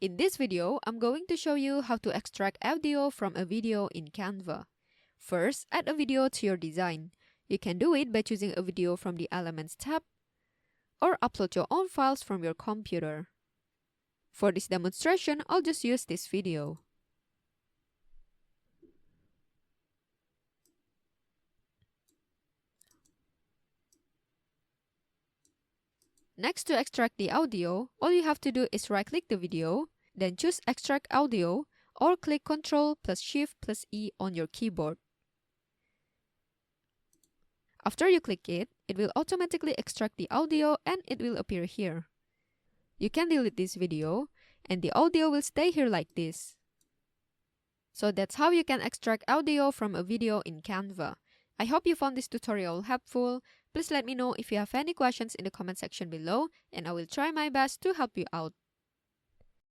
In this video, I'm going to show you how to extract audio from a video in Canva. First, add a video to your design. You can do it by choosing a video from the Elements tab or upload your own files from your computer. For this demonstration, I'll just use this video. Next, to extract the audio, all you have to do is right-click the video, then choose Extract Audio, or click Ctrl plus Shift plus E on your keyboard. After you click it, it will automatically extract the audio and it will appear here. You can delete this video, and the audio will stay here like this. So that's how you can extract audio from a video in Canva. I hope you found this tutorial helpful. Please let me know if you have any questions in the comment section below, and I will try my best to help you out.